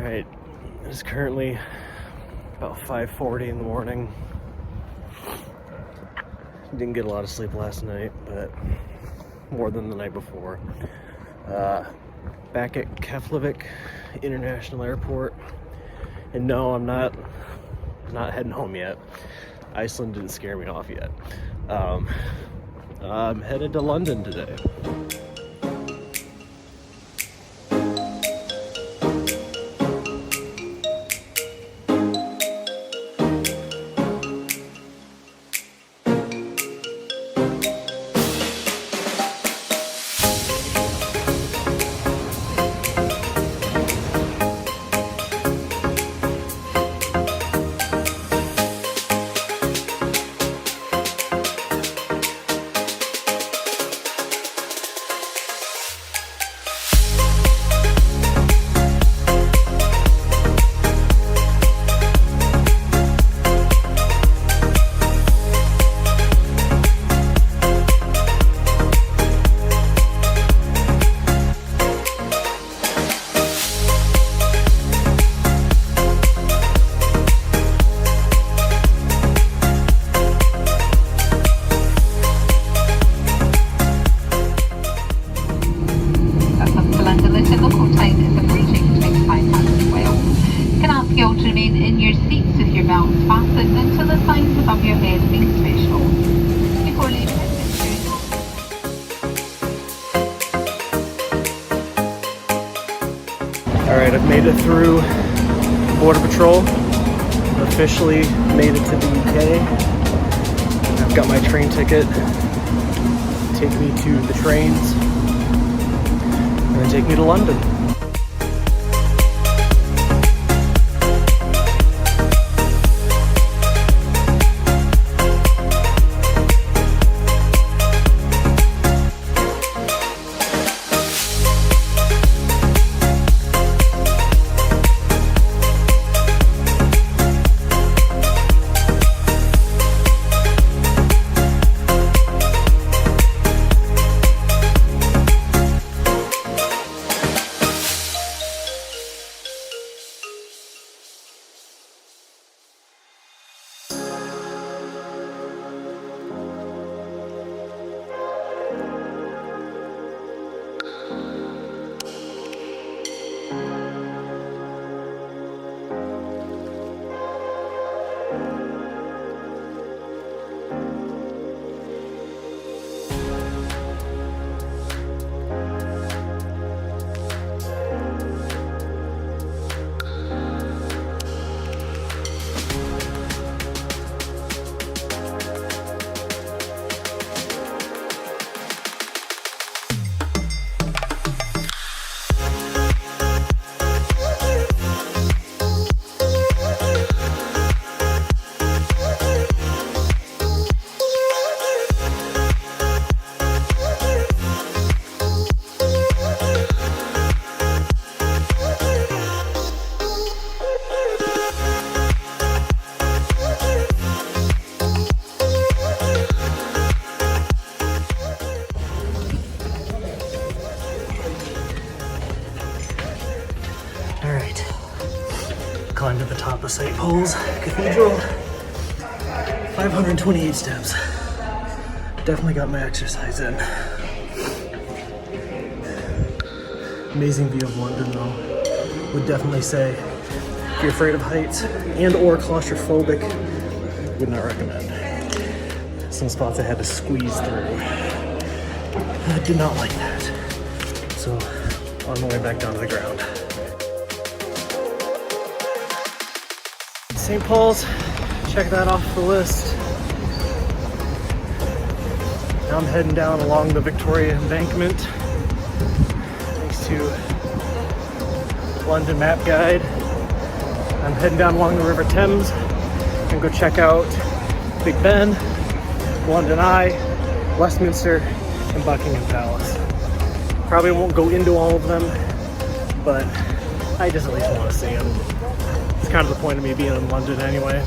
Alright, it's currently about 5:40 in the morning. Didn't get a lot of sleep last night, but more than the night before. Back at Keflavik International Airport. And no, I'm not heading home yet. Iceland didn't scare me off yet. I'm headed to London today. Fastened until the signs above your head being special. Before leaving Alright, I've made it through Border Patrol. Officially made it to the UK. I've got my train ticket. Take me to the trains. And then take me to London. Climbed to the top of St. Paul's Cathedral. 528 steps. Definitely got my exercise in. Amazing view of London though. Would definitely say if you're afraid of heights and or claustrophobic, would not recommend. Some spots I had to squeeze through. I did not like that. So on the way back down to the ground. St. Paul's, check that off the list. Now I'm heading down along the Victoria Embankment, thanks to London Map Guide. I'm heading down along the River Thames and go check out Big Ben, London Eye, Westminster, and Buckingham Palace. Probably won't go into all of them, but I just at least want to see them. It's kind of the point of me being in London anyway.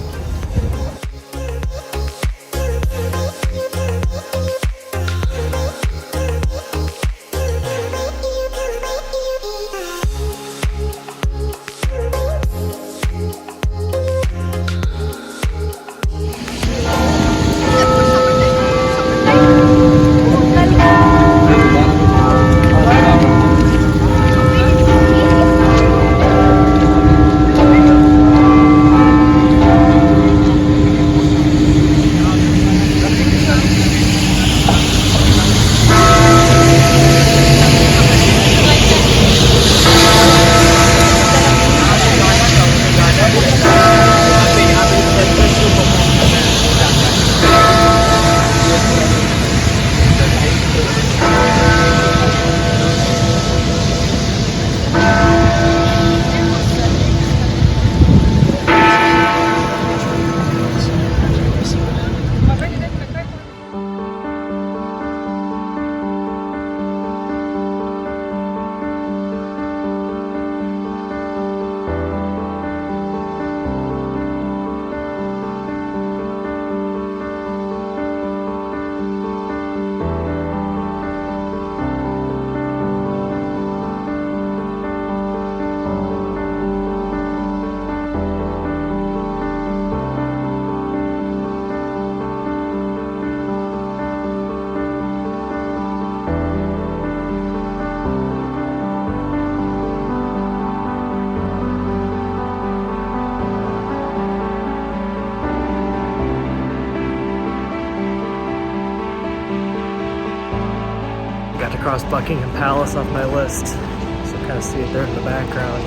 cross Buckingham Palace off my list. So kind of see it there in the background.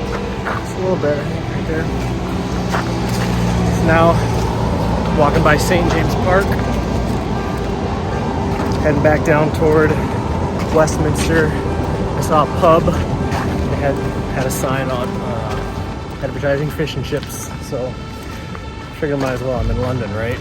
Just a little bit, I think, right there. So now, walking by St. James Park. Heading back down toward Westminster. I saw a pub. They had a sign on advertising fish and chips. So I figured I might as well. I'm in London, right?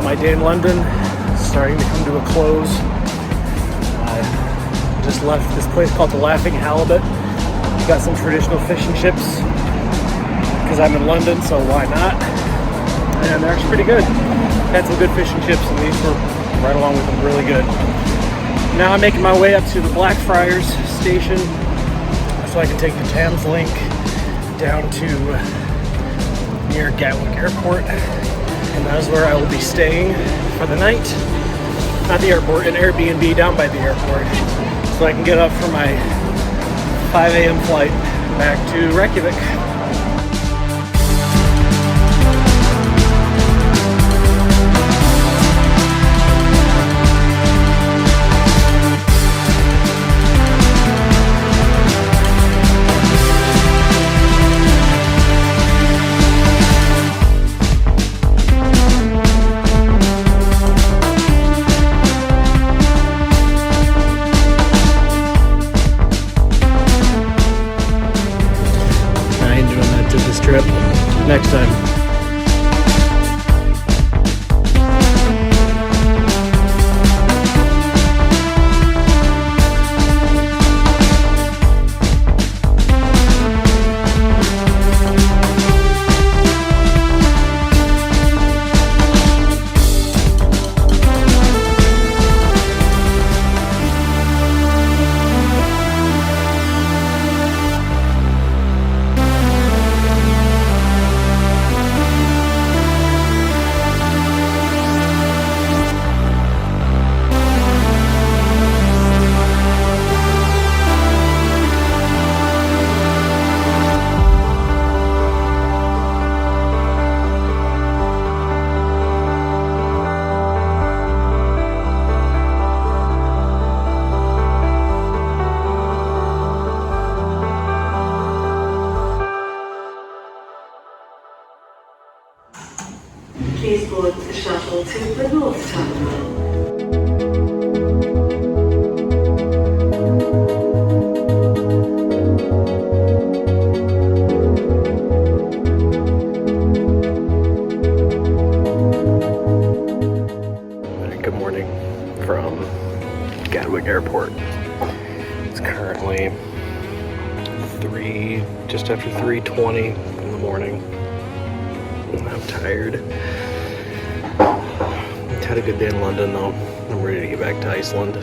My day in London is starting to come to a close. I just left this place called the Laughing Halibut. Got some traditional fish and chips because I'm in London, so why not? And they're actually pretty good. Had some good fish and chips, and these were right along with them, really good. Now I'm making my way up to the Blackfriars station so I can take the Thames link down to near Gatwick Airport. And that is where I will be staying for the night. Not the airport, an Airbnb down by the airport. So I can get up for my 5 a.m. flight back to Reykjavik. Trip next time. Please board the shuttle to the North Terminal. Good morning from Gatwick Airport. It's currently just after 3:20 in the morning. I'm tired. Had a good day in London though. I'm ready to get back to Iceland.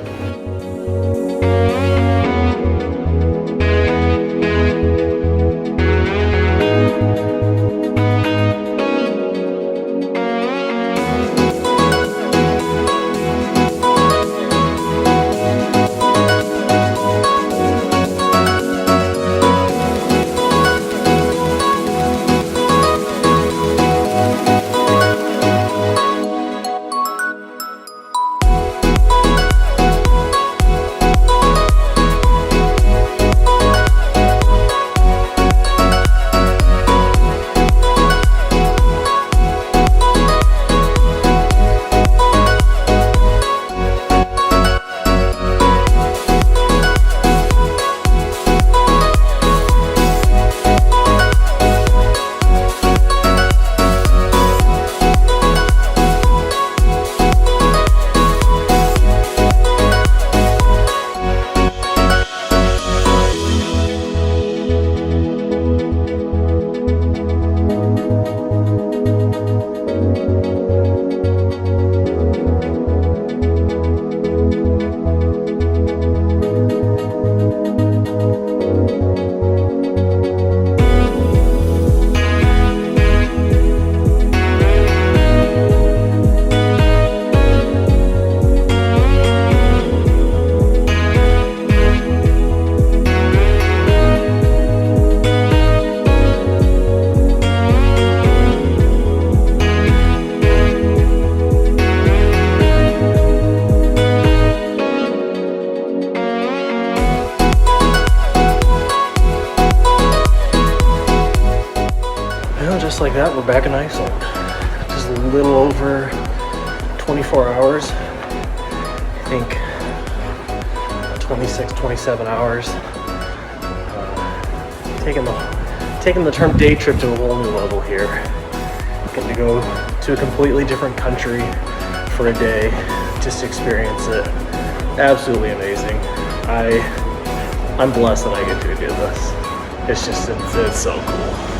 that, we're back in Iceland. Just a little over 24 hours. I think 26, 27 hours. Taking the term day trip to a whole new level here. Getting to go to a completely different country for a day, just to experience it. Absolutely amazing. I'm blessed that I get to do this. It's so cool.